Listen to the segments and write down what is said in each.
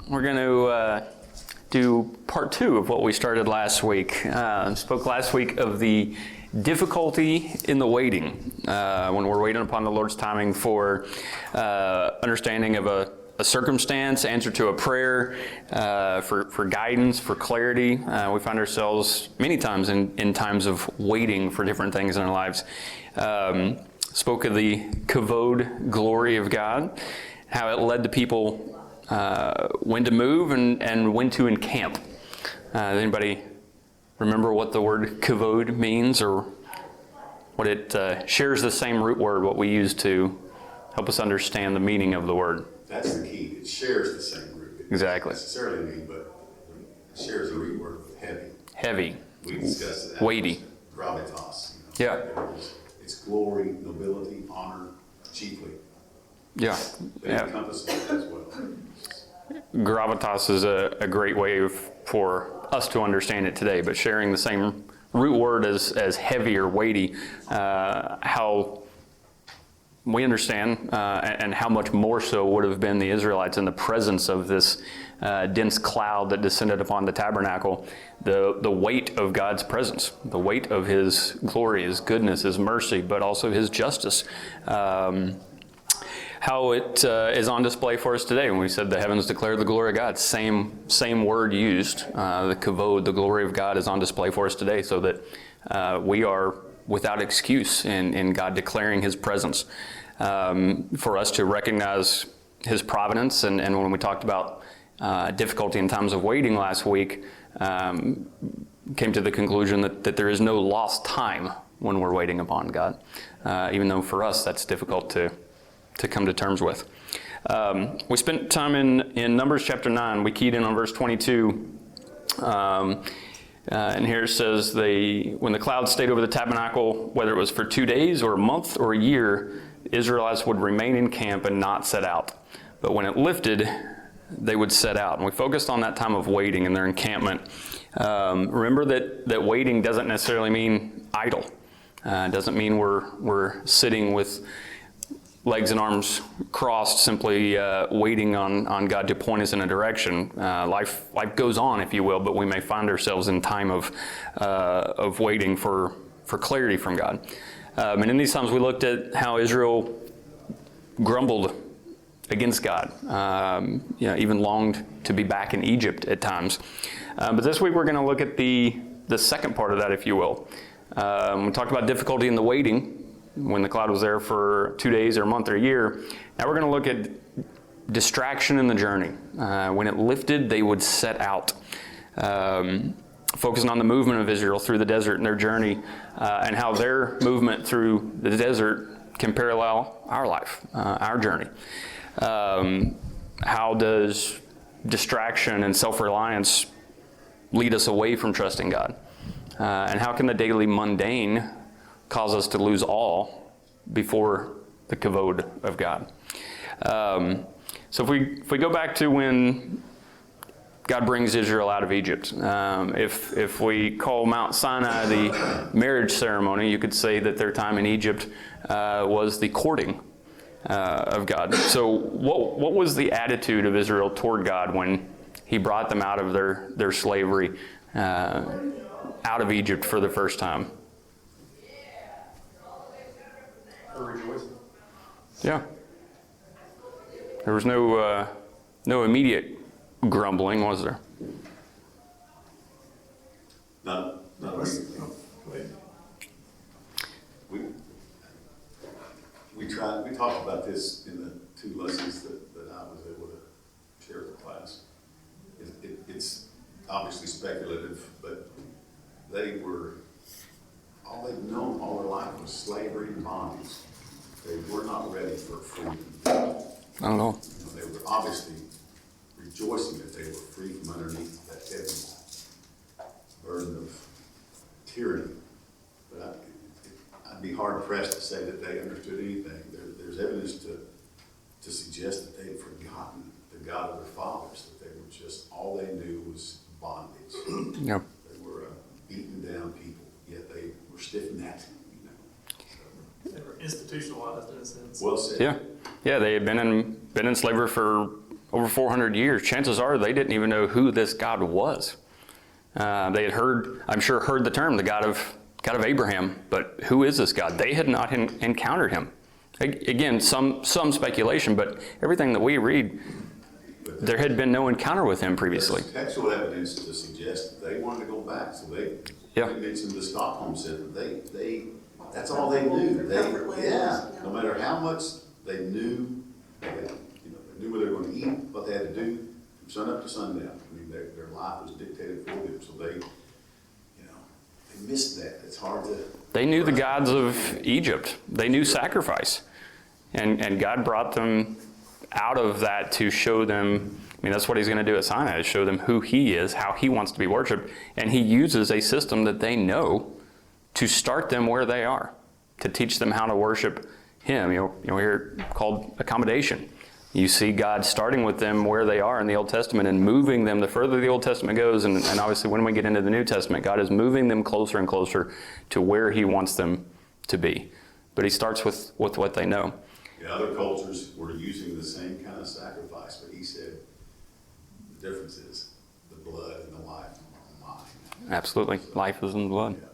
We're going to do part 2 of what we started last week. Spoke last week of the difficulty in the waiting, when we're waiting upon the Lord's timing for understanding of a circumstance, answer to a prayer, for guidance, for clarity. We find ourselves many times in times of waiting for different things in our lives. Spoke of the kavod, glory of God, how it led the people when to move and when to encamp. Does anybody remember what the word kavod means, or what it shares the same root word, what we use to help us understand the meaning of the word? That's the key. It shares the same root. It Exactly. doesn't necessarily mean, but it shares the root word with heavy. Heavy. We discussed that. Weighty. Gravitas. Yeah. It's glory, nobility, honor, chiefly. Yeah. They encompass it as well. Gravitas is a great way for us to understand it today, but sharing the same root word as heavy or weighty, how we understand, and how much more so would have been the Israelites in the presence of this dense cloud that descended upon the tabernacle, the weight of God's presence, the weight of His glory, His goodness, His mercy, but also His justice. How it is on display for us today when we said the heavens declare the glory of God. Same word used. The kavod, the glory of God, is on display for us today, so that we are without excuse in God declaring His presence. For us to recognize His providence, and when we talked about difficulty in times of waiting last week, came to the conclusion that there is no lost time when we're waiting upon God, even though for us that's difficult to come to terms with. We spent time in Numbers chapter 9. We keyed in on verse 22. And here it says, when the cloud stayed over the tabernacle, whether it was for 2 days or a month or a year, the Israelites would remain in camp and not set out. But when it lifted, they would set out. And we focused on that time of waiting and their encampment. Remember that waiting doesn't necessarily mean idle. It doesn't mean we're sitting with legs and arms crossed, simply waiting on God to point us in a direction. Life goes on, if you will, but we may find ourselves in time of waiting for clarity from God. And in these times, we looked at how Israel grumbled against God, even longed to be back in Egypt at times. But this week, we're going to look at the second part of that, if you will. We talked about difficulty in the waiting, when the cloud was there for 2 days or a month or a year. Now we're going to look at distraction in the journey. When it lifted, they would set out, focusing on the movement of Israel through the desert and their journey, and how their movement through the desert can parallel our life, our journey. How does distraction and self-reliance lead us away from trusting God? And how can the daily mundane cause us to lose all before the kavod of God? So if we go back to when God brings Israel out of Egypt, if we call Mount Sinai the marriage ceremony, you could say that their time in Egypt was the courting of God. So what was the attitude of Israel toward God when He brought them out of their slavery, out of Egypt for the first time? Rejoicing. Yeah. There was no immediate grumbling, was there? Not immediately. We talked about this in the 2 lessons that I was able to share with the class. It's obviously speculative, but all they'd known all their life was slavery and bondage. They were not ready for freedom. I don't know. They were obviously rejoicing that they were free from underneath that heavy burden of tyranny. But I'd be hard pressed to say that they understood anything. There's evidence to suggest that they had forgotten the God of their fathers, that they were just, all they knew was bondage. Yep. They were beaten down people, yet they were stiff-necked. They were institutionalized in a sense. Well said. Yeah, they had been in slavery for over 400 years, chances are they didn't even know who this God was. They had heard, I'm sure, heard the term, the God of Abraham, but who is this God? They had not encountered him. Again, some speculation, but everything that we read, there had been no encounter with him previously. There's textual evidence to suggest that they wanted to go back, so they mentioned the Stockholm Syndrome. They that's all they knew. No matter how much they knew, they knew where they were going to eat, what they had to do from sun up to sundown. I mean, their life was dictated for them, so they missed that. It's hard to. They knew the gods of Egypt. They knew sacrifice, and God brought them out of that to show them. I mean, that's what he's going to do at Sinai, is show them who he is, how he wants to be worshipped, and he uses a system that they know to start them where they are, to teach them how to worship him. You'll hear it called accommodation. You see God starting with them where they are in the Old Testament and moving them the further the Old Testament goes, and obviously when we get into the New Testament, God is moving them closer and closer to where he wants them to be. But he starts with what they know. Yeah, other cultures were using the same kind of sacrifice, but he said the difference is the blood and the life are mine. Absolutely. Life is in the blood. Yeah.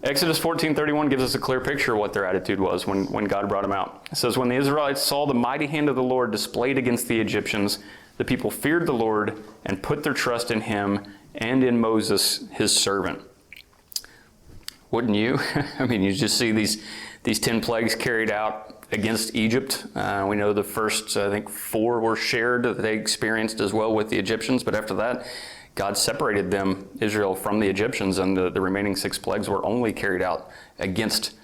Exodus 14:31 gives us a clear picture of what their attitude was when God brought them out. It says, when the Israelites saw the mighty hand of the Lord displayed against the Egyptians, the people feared the Lord and put their trust in him and in Moses, his servant. Wouldn't you? I mean, you just see these 10 plagues carried out against Egypt. We know the first, I think, 4 were shared that they experienced as well with the Egyptians, but after that, God separated them, Israel, from the Egyptians, and the remaining 6 plagues were only carried out against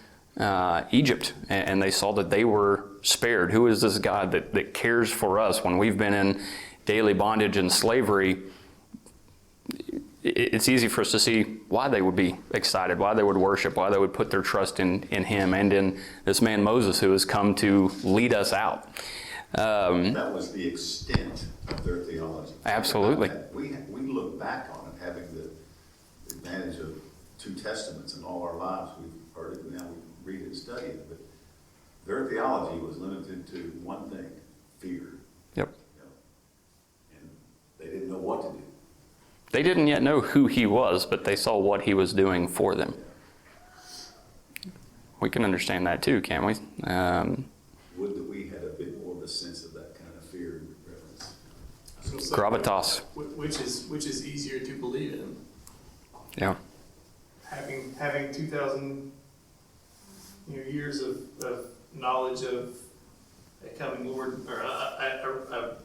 Egypt. And they saw that they were spared. Who is this God that cares for us when we've been in daily bondage and slavery? It's easy for us to see why they would be excited, why they would worship, why they would put their trust in him and in this man Moses who has come to lead us out. That was the extent of their theology. Absolutely. We look back on it having the advantage of 2 testaments in all our lives. We've heard it, and now we read it and study it. But their theology was limited to one thing: fear. Yep. And they didn't know what to do. They didn't yet know who he was, but they saw what he was doing for them. We can understand that too, can't we? Would that we had a bit more of a sense of that kind of fear and reverence. So Gravitas. Which is easier to believe in? Yeah. Having 2,000 years of knowledge of a coming Lord, or a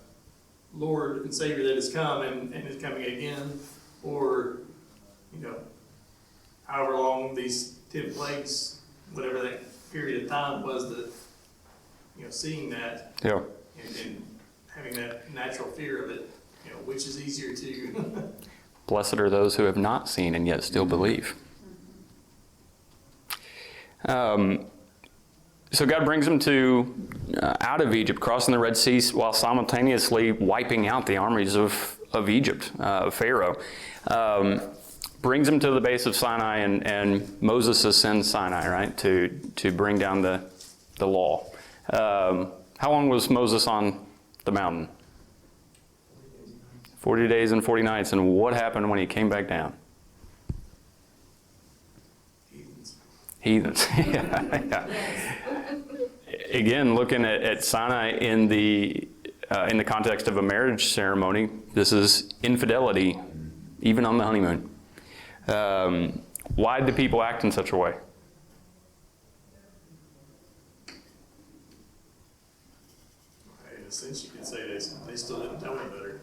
Lord and Savior that has come and is coming again, or however long these 10 plagues, whatever that period of time was, that seeing that, Yeah. and having that natural fear of it, which is easier to. Blessed are those who have not seen and yet still believe. So God brings them out of Egypt, crossing the Red Sea, while simultaneously wiping out the armies of Egypt, of Pharaoh. Brings them to the base of Sinai, and Moses ascends Sinai, right, to bring down the law. How long was Moses on the mountain? 40 days and 40 nights. And what happened when he came back down? Heathens. Yeah. Again, looking at Sinai in the context of a marriage ceremony, this is infidelity, even on the honeymoon. Why did people act in such a way? In a sense, you could say they still didn't know any better.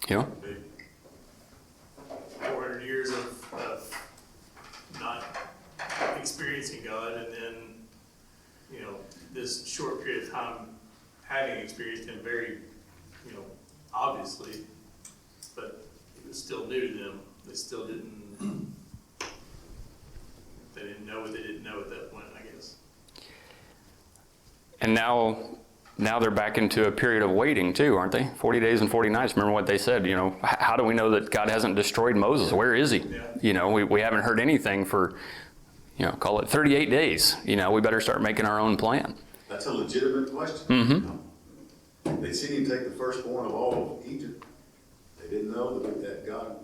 Yeah. 400 years of not experiencing God, and then this short period of time having experienced Him very, obviously, but it was still new to them. They still didn't. They didn't know what they didn't know at that point, I guess. And now they're back into a period of waiting too, aren't they? 40 days and 40 nights. Remember what they said, how do we know that God hasn't destroyed Moses? Where is he? Yeah. We haven't heard anything for, call it 38 days. We better start making our own plan. That's a legitimate question. Mm-hmm. They'd seen him take the firstborn of all of Egypt. They didn't know that God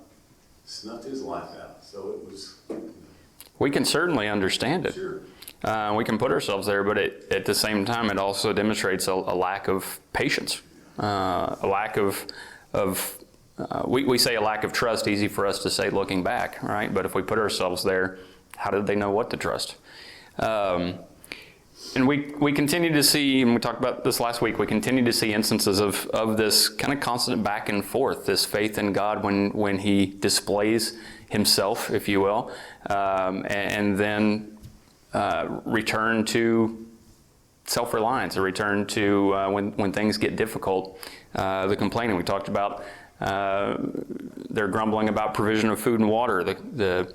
snuffed his life out. So it was. We can certainly understand it. Sure. We can put ourselves there, but at the same time, it also demonstrates a lack of patience, a lack of we say a lack of trust, easy for us to say looking back, right? But if we put ourselves there, how did they know what to trust? And we continue to see, and we talked about this last week, we continue to see instances of this kind of constant back and forth, this faith in God when he displays himself, if you will, and then return to self-reliance, a return to when things get difficult, the complaining. We talked about they're grumbling about provision of food and water, the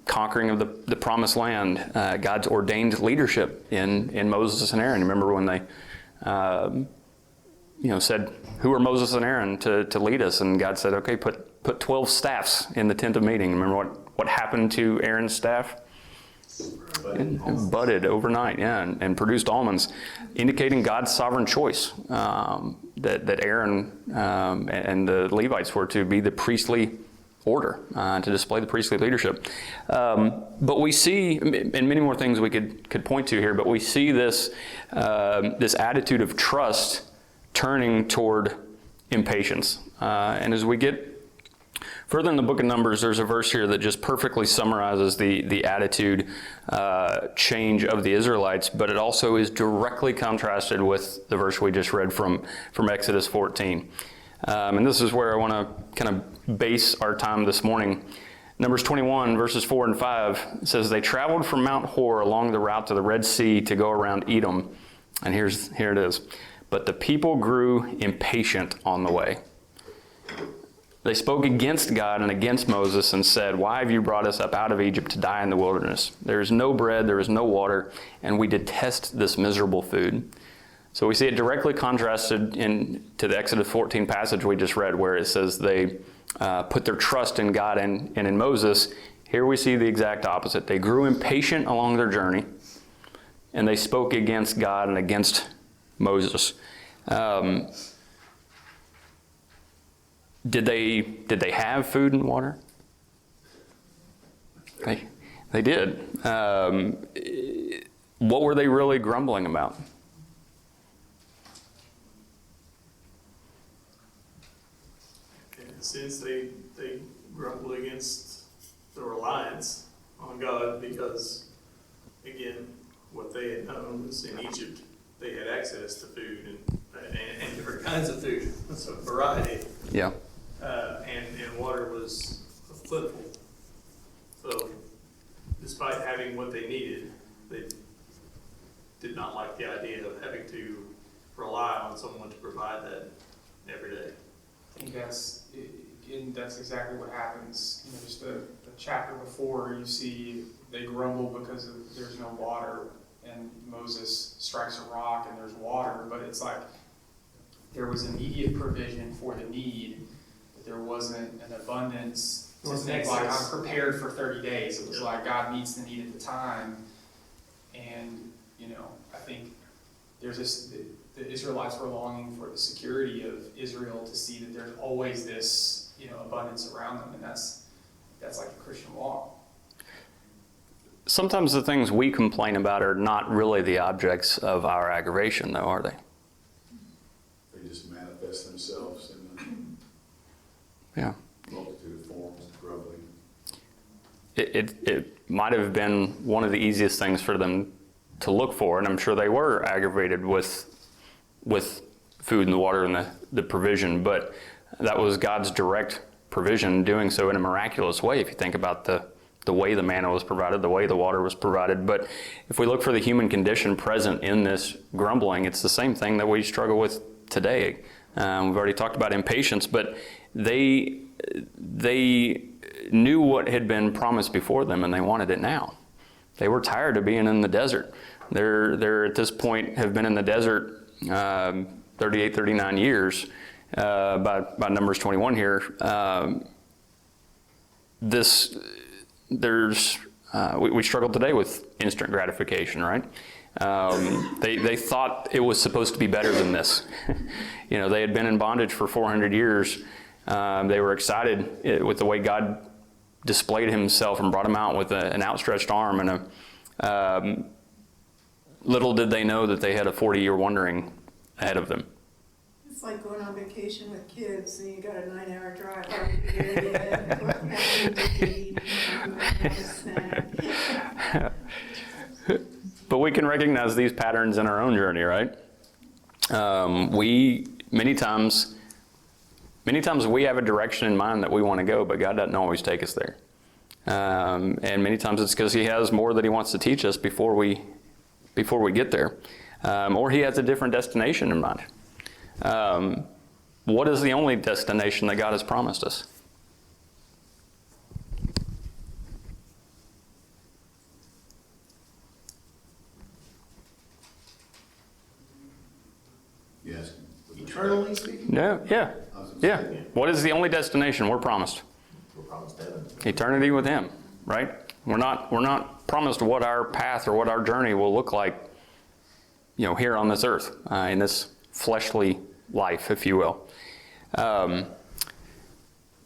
conquering of the promised land, God's ordained leadership in Moses and Aaron. Remember when they said, "Who are Moses and Aaron to lead us?" And God said, "Okay, put 12 staffs in the tent of meeting." Remember what happened to Aaron's staff? It budded overnight, and produced almonds, indicating God's sovereign choice, that Aaron and the Levites were to be the priestly order, to display the priestly leadership. But we see, and many more things we could point to here, but we see this attitude of trust turning toward impatience. And as we get further in the book of Numbers, there's a verse here that just perfectly summarizes the attitude change of the Israelites, but it also is directly contrasted with the verse we just read from Exodus 14. And this is where I want to kind of base our time this morning. Numbers 21, verses 4 and 5 says, "They traveled from Mount Hor along the route to the Red Sea to go around Edom." And here it is. "But the people grew impatient on the way. They spoke against God and against Moses and said, 'Why have you brought us up out of Egypt to die in the wilderness? There is no bread, there is no water, and we detest this miserable food.'" So we see it directly contrasted to the Exodus 14 passage we just read, where it says they put their trust in God and in Moses. Here we see the exact opposite. They grew impatient along their journey, and they spoke against God and against Moses. Did they have food and water? They did. What were they really grumbling about? In a sense, they grumbled against the reliance on God because, again, what they had known was in Egypt they had access to food and different kinds of food, so variety. Yeah. And water was plentiful. So, despite having what they needed, they did not like the idea of having to rely on someone to provide that every day. I think that's exactly what happens. Just the chapter before, you see they grumble because there's no water, and Moses strikes a rock and there's water, but it's like there was immediate provision for the need, but there wasn't an abundance. It wasn't like I'm prepared for 30 days. It was like God meets the need at the time. And, I think there's the Israelites were longing for the security of Israel to see that there's always this, abundance around them. And that's like the Christian walk. Sometimes the things we complain about are not really the objects of our aggravation, though, are they? They just manifest themselves in Yeah. a multitude of forms, grumbling. It might have been one of the easiest things for them to look for, and I'm sure they were aggravated with food and the water and the provision, but that was God's direct provision, doing so in a miraculous way, if you think about the way the manna was provided, the way the water was provided. But if we look for the human condition present in this grumbling, it's the same thing that we struggle with today. We've already talked about impatience, but they knew what had been promised before them, and they wanted it now. They were tired of being in the desert. They're at this point have been in the desert 38, 39 years by Numbers 21 here. We struggle today with instant gratification, right? They thought it was supposed to be better than this. They had been in bondage for 400 years. They were excited with the way God displayed himself and brought them out with an outstretched arm. And little did they know that they had a 40-year wandering ahead of them. It's like going on vacation with kids, and you got a 9-hour drive. How are you gonna do that? What happened? But we can recognize these patterns in our own journey, right? Many times we have a direction in mind that we want to go, but God doesn't always take us there. And many times it's because he has more that he wants to teach us before we get there. Or he has a different destination in mind. What is the only destination that God has promised us? Yes. Eternally speaking, Yeah. What is the only destination we're promised? we're promised heaven. Eternity with him, right? We're not promised what our path or what our journey will look like, here on this earth, in this fleshly life, if you will. It's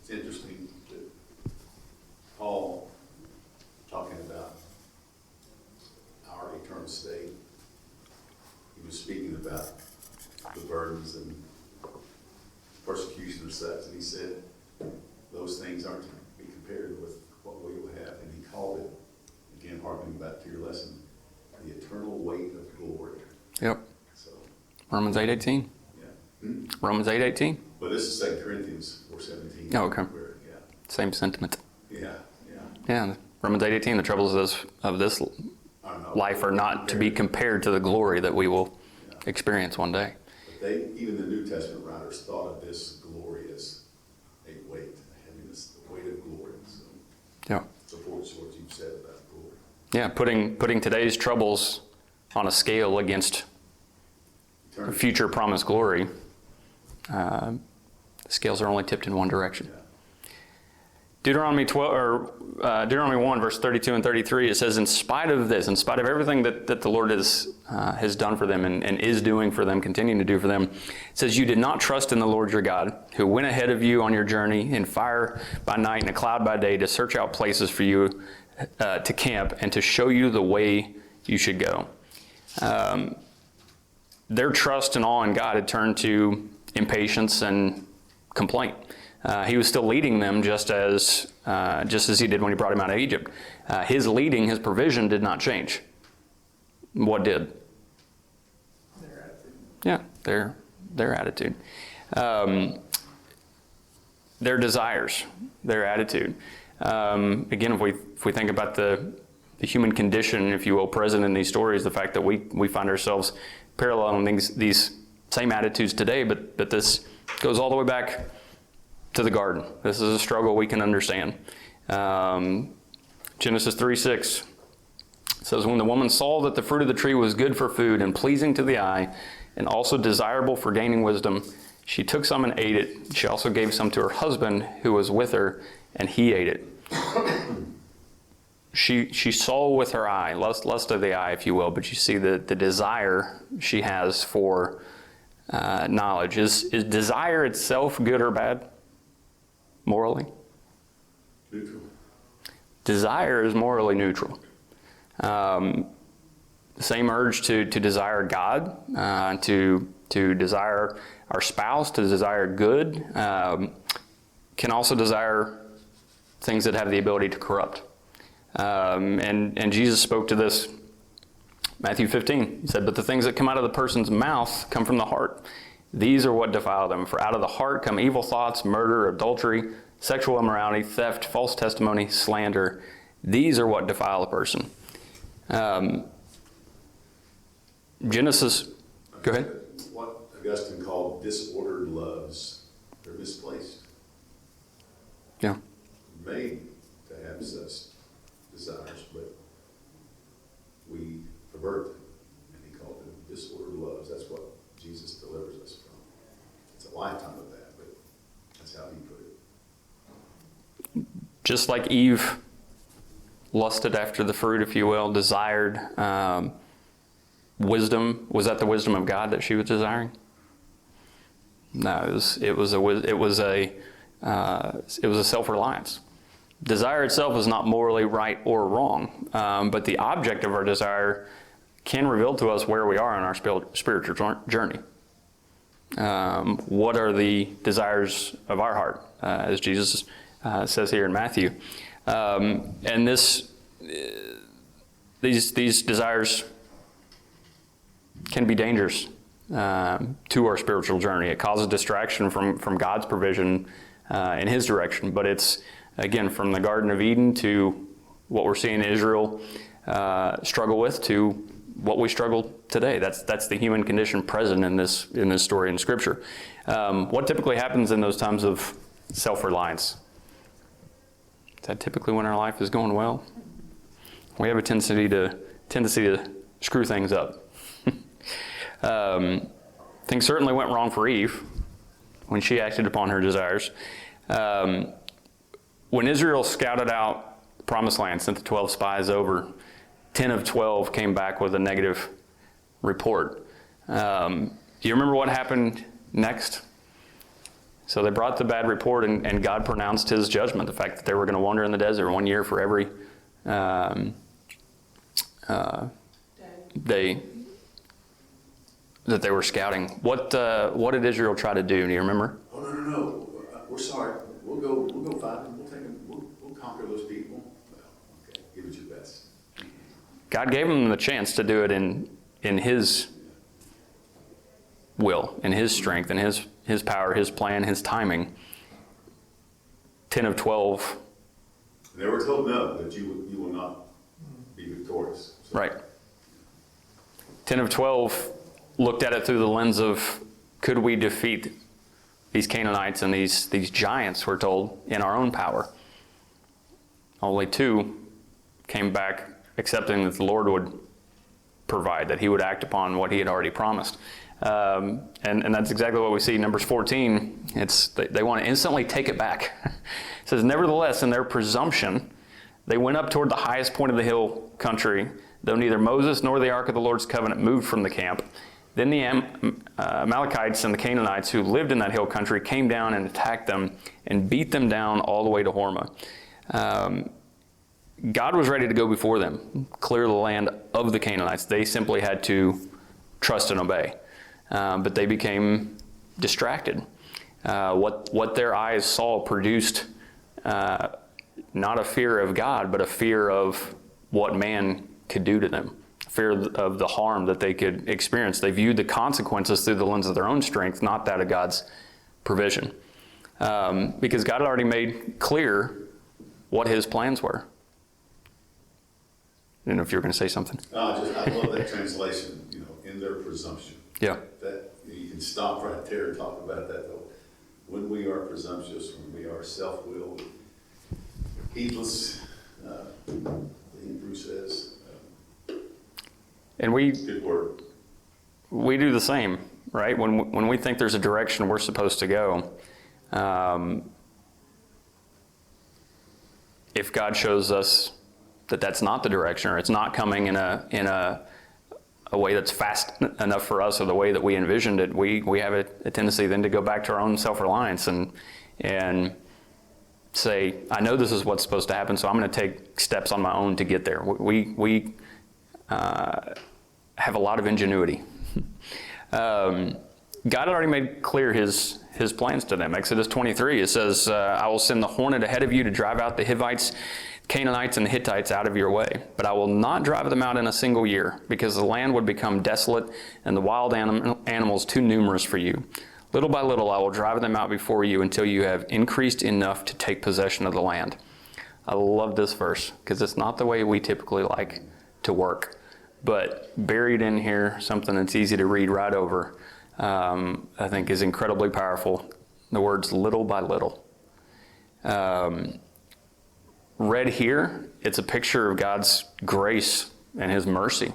interesting that Paul, talking about our eternal state, he was speaking about the burdens and persecution and such, and he said those things aren't to be compared with what we will have, and he called it, again, harkening back to your lesson, the eternal weight of glory. Yep. So, Romans 8:18. yeah. Romans 8:18. But this is 2 Corinthians 4:17. Oh, okay. Where, Same sentiment. yeah. Yeah. Romans 8:18. The troubles of this life are not to be compared to the glory that we will experience one day. But even the New Testament writers thought of this glory as a weight, a heaviness, the weight of glory. So Yeah. supports what you've said about glory. Yeah. Putting today's troubles on a scale against Eternity. future promised glory, the scales are only tipped in one direction. Yeah. Deuteronomy 1, verse 32 and 33, it says, in spite of this, in spite of everything that the Lord has done for them and is doing for them, continuing to do for them, it says, you did not trust in the Lord your God, who went ahead of you on your journey in fire by night and a cloud by day to search out places for you to camp and to show you the way you should go. Their trust and awe in God had turned to impatience and complaint. He was still leading them just as he did when he brought him out of Egypt. His leading, his provision did not change. What did? Their attitude. Yeah, their attitude. Their desires, their attitude. Again, if we think about the human condition, if you will, present in these stories, the fact that we find ourselves paralleling these same attitudes today, but this goes all the way back to the garden. This is a struggle we can understand. Genesis 3:6 says, when the woman saw that the fruit of the tree was good for food and pleasing to the eye and also desirable for gaining wisdom, she took some and ate it. She also gave some to her husband who was with her, and he ate it. She saw with her eye, lust of the eye, if you will, but you see the desire she has for knowledge. Is desire itself good or bad? Morally? Neutral. Desire is morally neutral. The same urge to desire God, to desire our spouse, to desire good, can also desire things that have the ability to corrupt. And Jesus spoke to this, Matthew 15. He said, but the things that come out of the person's mouth come from the heart. These are what defile them. For out of the heart come evil thoughts, murder, adultery, sexual immorality, theft, false testimony, slander. These are what defile a person. Genesis, go ahead. What Augustine called disordered loves, they're misplaced. Yeah. Made to have such desires, but we pervert them. And he called them disordered loves. That's what Jesus delivers us from. It's a lifetime of that, but that's how he put it. Just like Eve lusted after the fruit, if you will, desired wisdom. Was that the wisdom of God that she was desiring? No, it was a self-reliance. Desire itself is not morally right or wrong, but the object of our desire can reveal to us where we are in our spiritual journey. What are the desires of our heart, as Jesus says here in Matthew? And these desires can be dangerous to our spiritual journey. It causes distraction from God's provision in His direction. But it's, again, from the Garden of Eden to what we're seeing Israel struggle with to what we struggle today. That's the human condition present in this story in Scripture. What typically happens in those times of self-reliance? Is that typically when our life is going well? We have a tendency to screw things up. Things certainly went wrong for Eve when she acted upon her desires. When Israel scouted out the Promised Land, sent the 12 spies over, 10 of 12 came back with a negative report. Do you remember what happened next? So they brought the bad report, and God pronounced His judgment, the fact that they were going to wander in the desert 1 year for every day that they were scouting. What did Israel try to do? Do you remember? Oh, no. We're sorry. We'll go fight them. We'll take them. We'll conquer those people. Well, okay. Give it your best. God gave them the chance to do it in His will, in His strength, in His power, His plan, His timing. 10 of 12. They were told no, that you will not be victorious. So. Right. 10 of 12 looked at it through the lens of, could we defeat these Canaanites and these giants, we're told, in our own power? Only 2 came back accepting that the Lord would provide, that He would act upon what He had already promised. And that's exactly what we see in Numbers 14. They want to instantly take it back. It says, nevertheless, in their presumption, they went up toward the highest point of the hill country, though neither Moses nor the ark of the Lord's covenant moved from the camp. Then the Amalekites and the Canaanites who lived in that hill country came down and attacked them and beat them down all the way to Hormah. God was ready to go before them, clear the land of the Canaanites. They simply had to trust and obey. But they became distracted. What their eyes saw produced not a fear of God, but a fear of what man could do to them, fear of the harm that they could experience. They viewed the consequences through the lens of their own strength, not that of God's provision. Because God had already made clear what His plans were. I don't know if you were going to say something. I love that translation, in their presumption. Yeah. That you can stop right there and talk about that, though. When we are presumptuous, when we are self-willed, heedless, the Hebrew says. And we Good word. We do the same, right? When we think there's a direction we're supposed to go, if God shows us that that's not the direction, or it's not coming in a way that's fast enough for us, or the way that we envisioned it, we have a tendency then to go back to our own self-reliance and say, I know this is what's supposed to happen, so I'm going to take steps on my own to get there. We have a lot of ingenuity. God had already made clear his plans to them. Exodus 23, it says, I will send the hornet ahead of you to drive out the Hivites, Canaanites, and the Hittites out of your way. But I will not drive them out in a single year, because the land would become desolate and the wild animals too numerous for you. Little by little I will drive them out before you until you have increased enough to take possession of the land. I love this verse, because it's not the way we typically like to work. But buried in here, something that's easy to read right over, I think is incredibly powerful. The words little by little. Read here, it's a picture of God's grace and His mercy.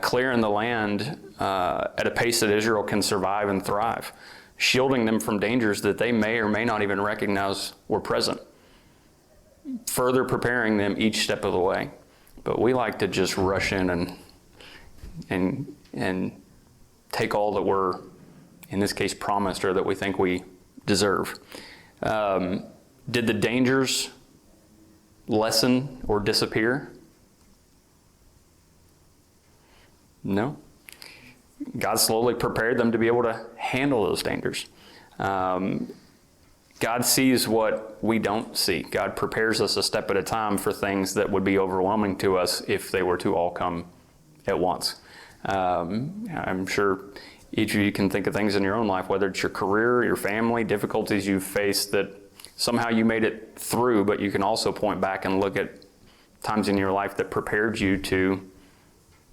Clearing the land at a pace that Israel can survive and thrive. Shielding them from dangers that they may or may not even recognize were present. Further preparing them each step of the way. But we like to just rush in and and take all that we're, in this case, promised or that we think we deserve. Did the dangers lessen or disappear? No. God slowly prepared them to be able to handle those dangers. God sees what we don't see. God prepares us a step at a time for things that would be overwhelming to us if they were to all come at once. I'm sure each of you can think of things in your own life, whether it's your career, your family, difficulties you've faced that somehow you made it through, but you can also point back and look at times in your life that prepared you to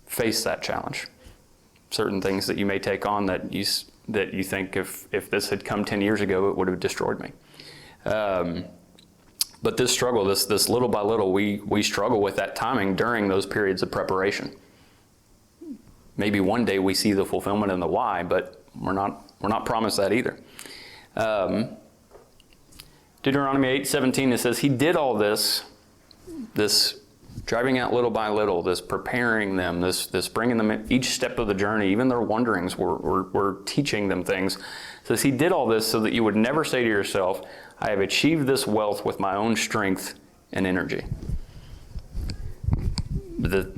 face that challenge. Certain things that you may take on that you think if this had come 10 years ago, it would have destroyed me. But this struggle, this little by little, we struggle with that timing during those periods of preparation. Maybe one day we see the fulfillment in the why, but we're not promised that either. Deuteronomy 8:17, it says, he did all this driving out little by little, this preparing them, this bringing them in each step of the journey, even their wanderings, we're teaching them things. It says he did all this so that you would never say to yourself, I have achieved this wealth with my own strength and energy. The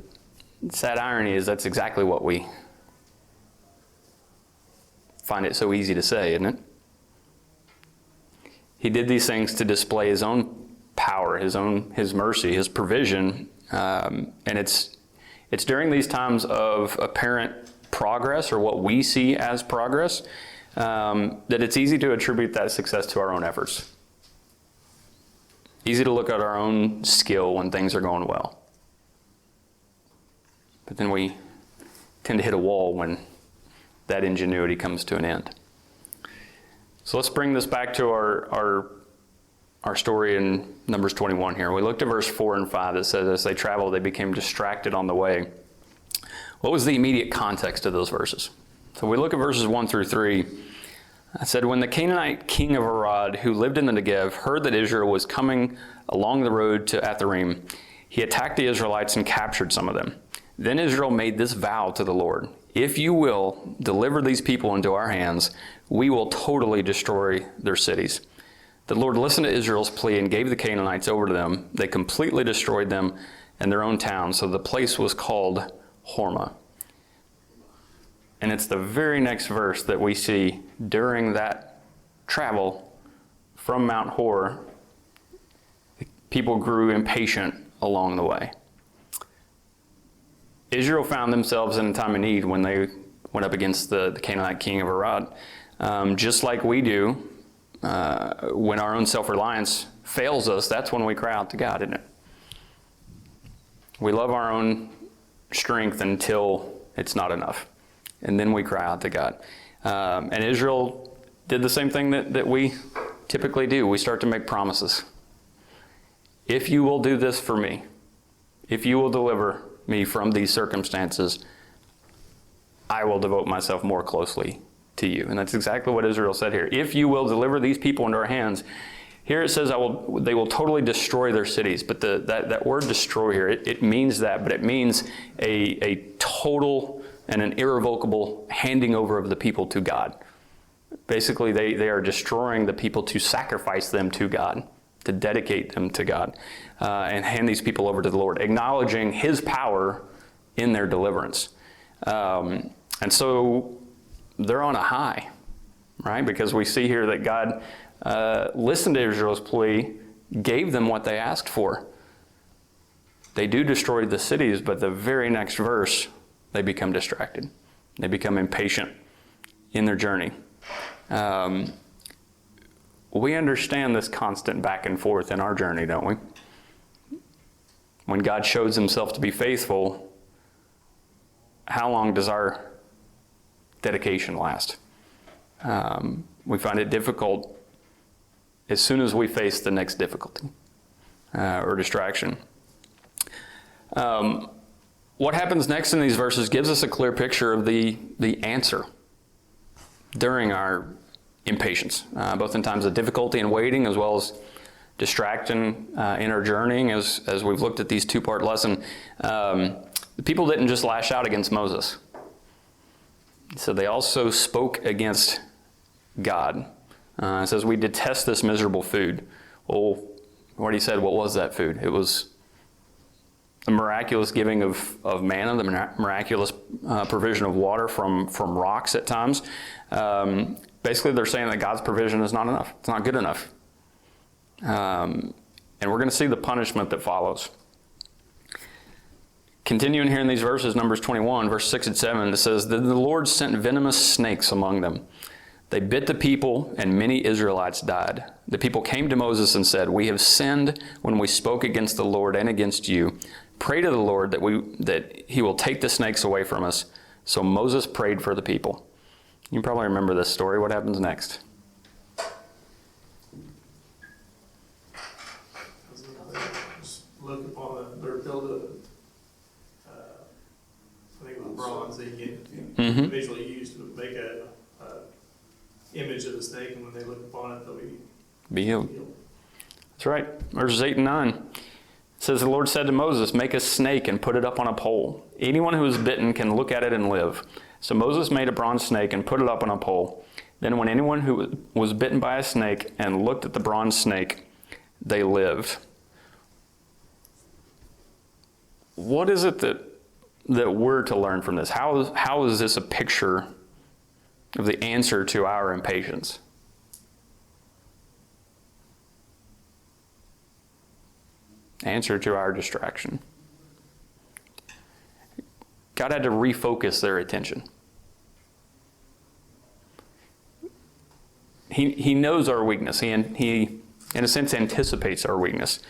sad irony is that's exactly what we find it so easy to say, isn't it? He did these things to display his own power, his mercy, his provision, and it's during these times of apparent progress, or what we see as progress, that it's easy to attribute that success to our own efforts. Easy to look at our own skill when things are going well. But then we tend to hit a wall when that ingenuity comes to an end. So let's bring this back to our story in Numbers 21 here. We looked at verse 4 and 5 that says, as they traveled, they became distracted on the way. What was the immediate context of those verses? So we look at verses 1 through 3. It said, when the Canaanite king of Arad, who lived in the Negev, heard that Israel was coming along the road to Atharim, he attacked the Israelites and captured some of them. Then Israel made this vow to the Lord, if you will deliver these people into our hands, we will totally destroy their cities. The Lord listened to Israel's plea and gave the Canaanites over to them. They completely destroyed them and their own town, so the place was called Hormah. And it's the very next verse that we see during that travel from Mount Hor, people grew impatient along the way. Israel found themselves in a time of need when they went up against the Canaanite king of Arad. Just like we do, when our own self-reliance fails us, that's when we cry out to God, isn't it? We love our own strength until it's not enough. And then we cry out to God. And Israel did the same thing that we typically do. We start to make promises. If you will do this for me, if you will deliver me from these circumstances, I will devote myself more closely to you. And that's exactly what Israel said here. If you will deliver these people into our hands, here it says they will totally destroy their cities. But that word destroy here, it means that, but it means a total and an irrevocable handing over of the people to God. Basically, they are destroying the people to sacrifice them to God, to dedicate them to God, and hand these people over to the Lord, acknowledging his power in their deliverance. And so they're on a high, right? Because we see here that God listened to Israel's plea, gave them what they asked for. They do destroy the cities, but the very next verse, they become distracted. They become impatient in their journey. We understand this constant back and forth in our journey, don't we? When God shows himself to be faithful, how long does our dedication last? We find it difficult as soon as we face the next difficulty or distraction. What happens next in these verses gives us a clear picture of the answer during our impatience, both in times of difficulty and waiting, as well as distraction in our journeying, as we've looked at these two-part lesson. The people didn't just lash out against Moses. So they also spoke against God. It says, we detest this miserable food. Well, what he said, what was that food? It was the miraculous giving of manna, the miraculous provision of water from rocks at times. Basically, they're saying that God's provision is not enough. It's not good enough. And we're going to see the punishment that follows. Continuing here in these verses, Numbers 21, verse 6 and 7, it says, Then the Lord sent venomous snakes among them. They bit the people, and many Israelites died. The people came to Moses and said, We have sinned when we spoke against the Lord and against you. Pray to the Lord that he will take the snakes away from us. So Moses prayed for the people. You probably remember this story. What happens next? Just look upon or build I think it was bronze they get visually used to make a image of the snake, and when they look upon it, they'll Be healed. That's right. Verses 8 and 9. It says, The Lord said to Moses, Make a snake and put it up on a pole. Anyone who is bitten can look at it and live. So Moses made a bronze snake and put it up on a pole. Then when anyone who was bitten by a snake and looked at the bronze snake, they lived. What is it that we're to learn from this? How is this a picture of the answer to our impatience? Answer to our distraction. God had to refocus their attention. He knows our weakness. He, in a sense, anticipates our weakness.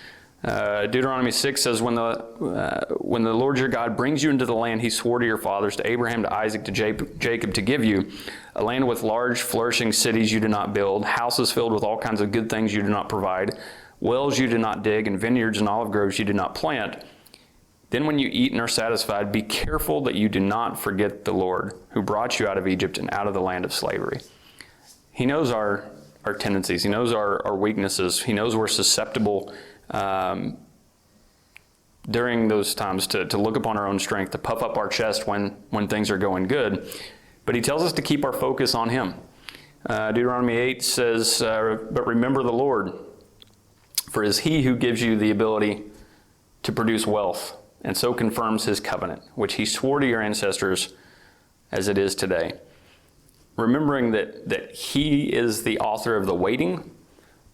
Deuteronomy 6 says, when the Lord your God brings you into the land he swore to your fathers, to Abraham, to Isaac, to Jacob, to give you, a land with large, flourishing cities you do not build, houses filled with all kinds of good things you do not provide, wells you do not dig, and vineyards and olive groves you do not plant. Then when you eat and are satisfied, be careful that you do not forget the Lord, who brought you out of Egypt and out of the land of slavery. He knows our tendencies. He knows our weaknesses. He knows we're susceptible during those times to look upon our own strength, to puff up our chest when things are going good. But he tells us to keep our focus on him. Deuteronomy 8 says, But remember the Lord, for it is he who gives you the ability to produce wealth, and so confirms his covenant, which he swore to your ancestors as it is today. Remembering that he is the author of the waiting,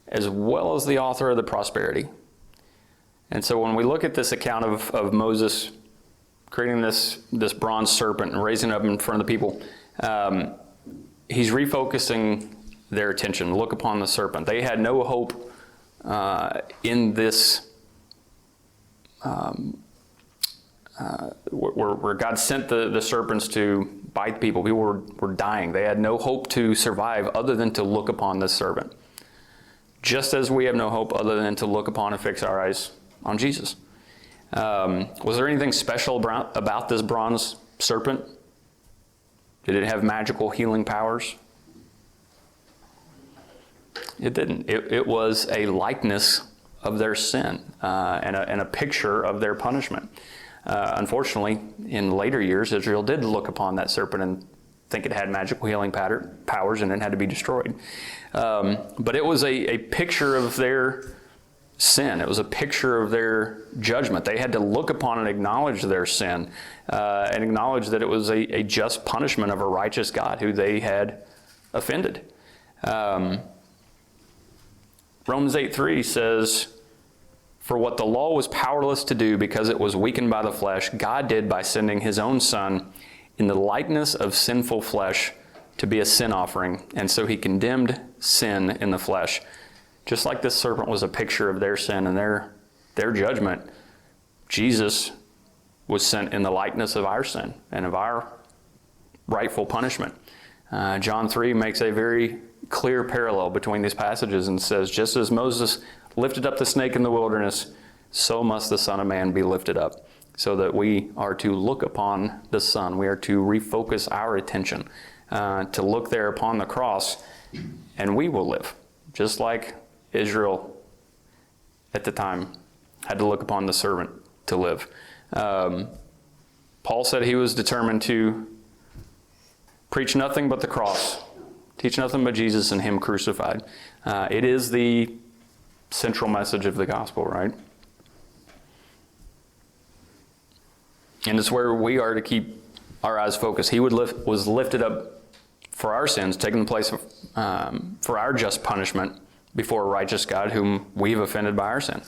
as well as the author of the prosperity. And so when we look at this account of Moses creating this bronze serpent and raising it up in front of the people, he's refocusing their attention. Look upon the serpent. They had no hope in this, where God sent the serpents to bite people. People were dying. They had no hope to survive other than to look upon this serpent. Just as we have no hope other than to look upon and fix our eyes on Jesus. Was there anything special about this bronze serpent? Did it have magical healing powers? It didn't. It was a likeness of their sin and a picture of their punishment. Unfortunately, in later years, Israel did look upon that serpent and think it had magical healing powers and it had to be destroyed. But it was a picture of their sin. It was a picture of their judgment. They had to look upon and acknowledge their sin and acknowledge that it was a just punishment of a righteous God who they had offended. Romans 8:3 says, For what the law was powerless to do because it was weakened by the flesh, God did by sending his own Son in the likeness of sinful flesh to be a sin offering. And so he condemned sin in the flesh. Just like this serpent was a picture of their sin and their judgment, Jesus was sent in the likeness of our sin and of our rightful punishment. John 3 makes a very clear parallel between these passages and says, just as Moses lifted up the snake in the wilderness, so must the Son of Man be lifted up, so that we are to look upon the Son. We are to refocus our attention, to look there upon the cross, and we will live, just like Israel at the time had to look upon the serpent to live. Paul said he was determined to preach nothing but the cross, teach nothing but Jesus and him crucified. It is the central message of the gospel, right? And it's where we are to keep our eyes focused. He was lifted up for our sins, taking the place for our just punishment before a righteous God whom we've offended by our sin.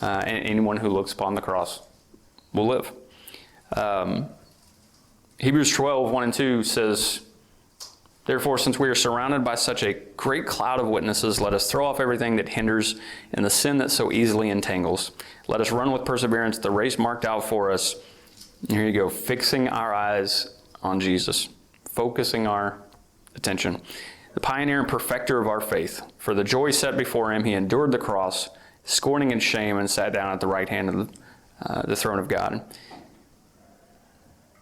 And anyone who looks upon the cross will live. Hebrews 12, 1 and 2 says, "Therefore, since we are surrounded by such a great cloud of witnesses, let us throw off everything that hinders and the sin that so easily entangles. Let us run with perseverance the race marked out for us." And here you go, fixing our eyes on Jesus, focusing our attention. "The pioneer and perfecter of our faith. For the joy set before him, he endured the cross, scorning its shame, and sat down at the right hand of the throne of God."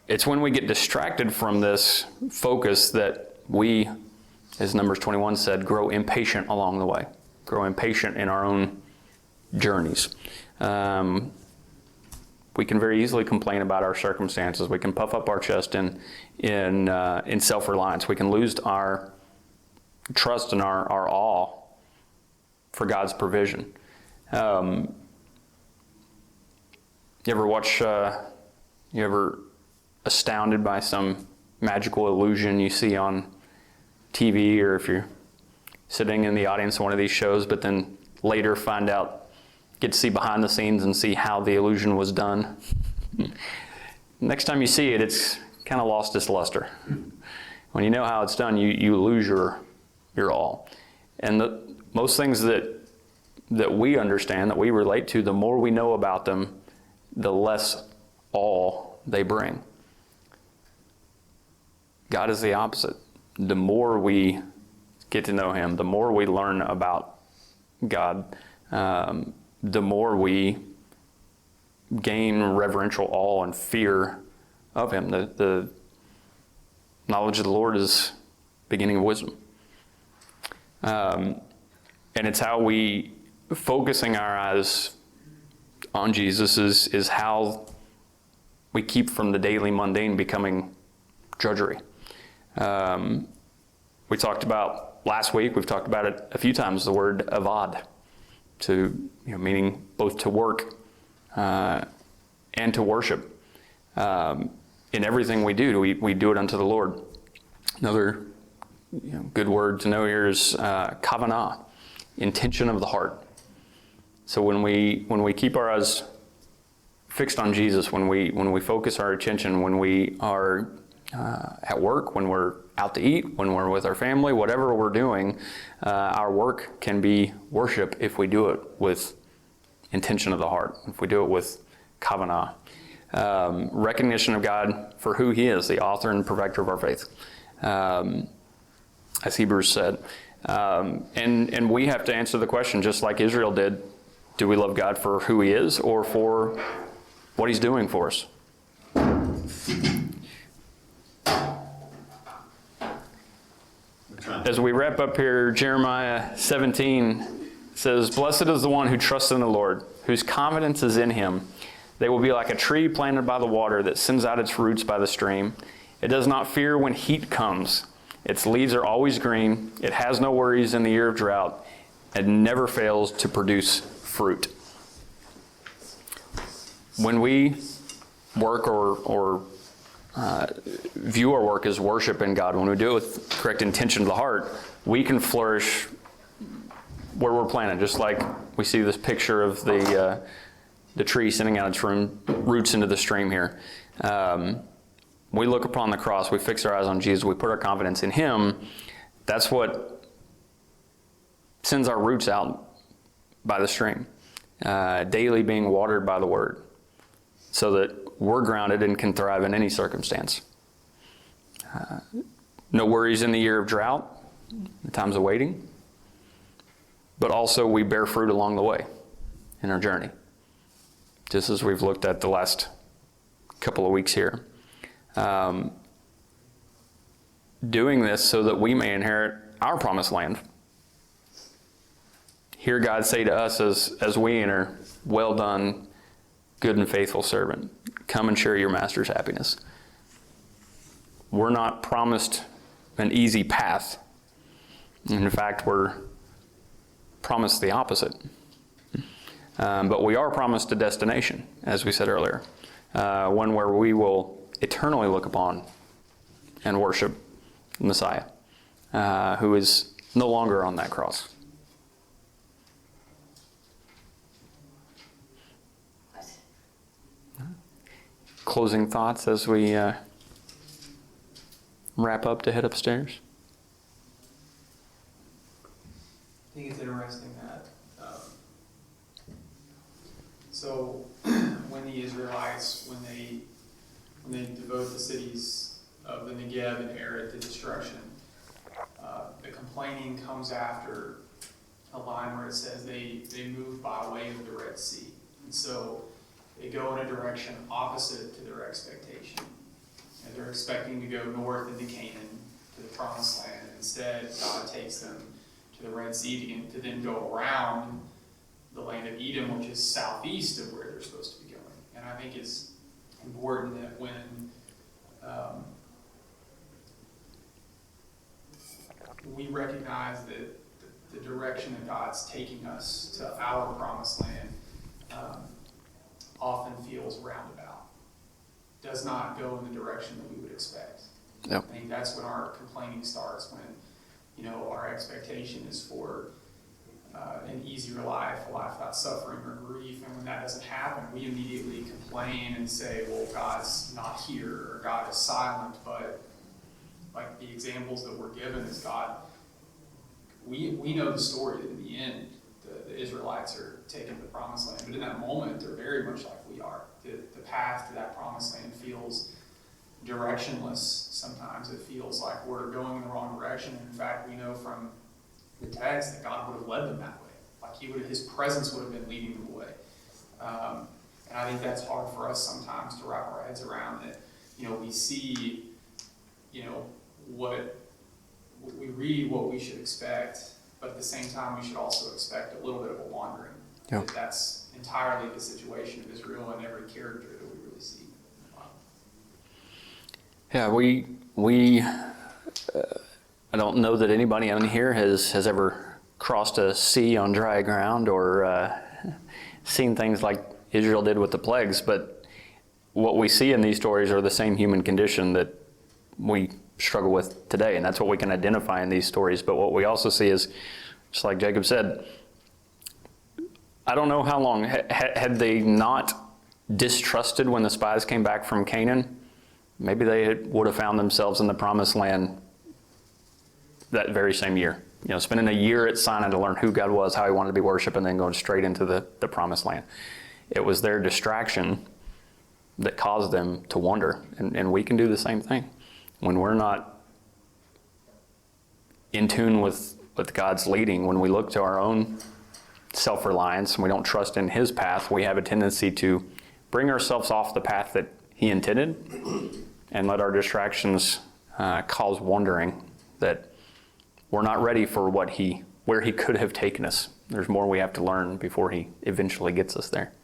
It's when we get distracted from this focus that we, as Numbers 21 said, grow impatient along the way, grow impatient in our own journeys. We can very easily complain about our circumstances. We can puff up our chest in self-reliance. We can lose our trust and our awe for God's provision. You ever astounded by some magical illusion you see on TV, or if you're sitting in the audience of one of these shows, but then later get to see behind the scenes and see how the illusion was done? Next time you see it, it's kind of lost its luster. When you know how it's done, you lose your awe. And most things that we understand, that we relate to, the more we know about them, the less awe they bring. God is the opposite. The more we get to know him, the more we learn about God, the more we gain reverential awe and fear of him. The knowledge of the Lord is beginning of wisdom. And it's how we, focusing our eyes on Jesus is how we keep from the daily mundane becoming drudgery. We talked about last week, we've talked about it a few times, the word avad, meaning both to work and to worship. In everything we do, we do it unto the Lord. Another good word to know here is kavanah, intention of the heart. So when we keep our eyes fixed on Jesus, when we focus our attention, when we are at work, when we're out to eat, when we're with our family, whatever we're doing, our work can be worship if we do it with intention of the heart, if we do it with kavanah. Recognition of God for who he is, the author and perfecter of our faith, as Hebrews said. And we have to answer the question, just like Israel did, do we love God for who he is or for what he's doing for us? As we wrap up here, Jeremiah 17 says, "Blessed is the one who trusts in the Lord, whose confidence is in him. They will be like a tree planted by the water that sends out its roots by the stream. It does not fear when heat comes. Its leaves are always green. It has no worries in the year of drought. It never fails to produce fruit." When we work or view our work as worship in God, when we do it with correct intention of the heart, we can flourish where we're planted. Just like we see this picture of the tree sending out its roots into the stream here. We look upon the cross, we fix our eyes on Jesus, we put our confidence in him. That's what sends our roots out by the stream, daily being watered by the word, so that we're grounded and can thrive in any circumstance. No worries in the year of drought, the times of waiting, but also we bear fruit along the way in our journey, just as we've looked at the last couple of weeks here. Doing this so that we may inherit our promised land. Hear God say to us as we enter, "Well done, good and faithful servant." come and share your master's happiness. We're not promised an easy path. In fact, we're promised the opposite. But we are promised a destination, as we said earlier, one where we will eternally look upon and worship the Messiah, who is no longer on that cross. Closing thoughts as we wrap up to head upstairs? I think it's interesting that, so when the Israelites, when they devote the cities of the Negev and Ered to destruction, the complaining comes after a line where it says they move by way of the Red Sea. And so they go in a direction opposite to their expectation. And they're expecting to go north into Canaan, to the Promised Land. Instead, God takes them to the Red Sea to then go around the land of Edom, which is southeast of where they're supposed to be going. And I think it's important that when we recognize that the direction that God's taking us to our Promised Land often feels roundabout, does not go in the direction that we would expect. Yep. I think that's when our complaining starts, when our expectation is for an easier life, a life without suffering or grief, and when that doesn't happen, we immediately complain and say, well, God's not here, or God is silent. But like the examples that we're given is God, we know the story that in the end, the Israelites are taken to the Promised Land, but in that moment, they're very much like we are. The path to that Promised Land feels directionless sometimes. It feels like we're going in the wrong direction. In fact, we know from the text that God would have led them that way. Like His presence would have been leading them away. And I think that's hard for us sometimes to wrap our heads around, that, we see, what we read, what we should expect, but at the same time, we should also expect a little bit of a wandering. Yep. That's entirely the situation of Israel and every character that we really see. Yeah, I don't know that anybody on here has ever crossed a sea on dry ground or seen things like Israel did with the plagues, but what we see in these stories are the same human condition that we struggle with today, and that's what we can identify in these stories. But what we also see is, just like Jacob said, I don't know how long, had they not distrusted when the spies came back from Canaan, maybe they would have found themselves in the Promised Land that very same year. Spending a year at Sinai to learn who God was, how He wanted to be worshipped, and then going straight into the Promised Land. It was their distraction that caused them to wander, and we can do the same thing. When we're not in tune with God's leading, when we look to our own self-reliance and we don't trust in His path, we have a tendency to bring ourselves off the path that He intended and let our distractions cause wandering, that we're not ready for where He could have taken us. There's more we have to learn before He eventually gets us there.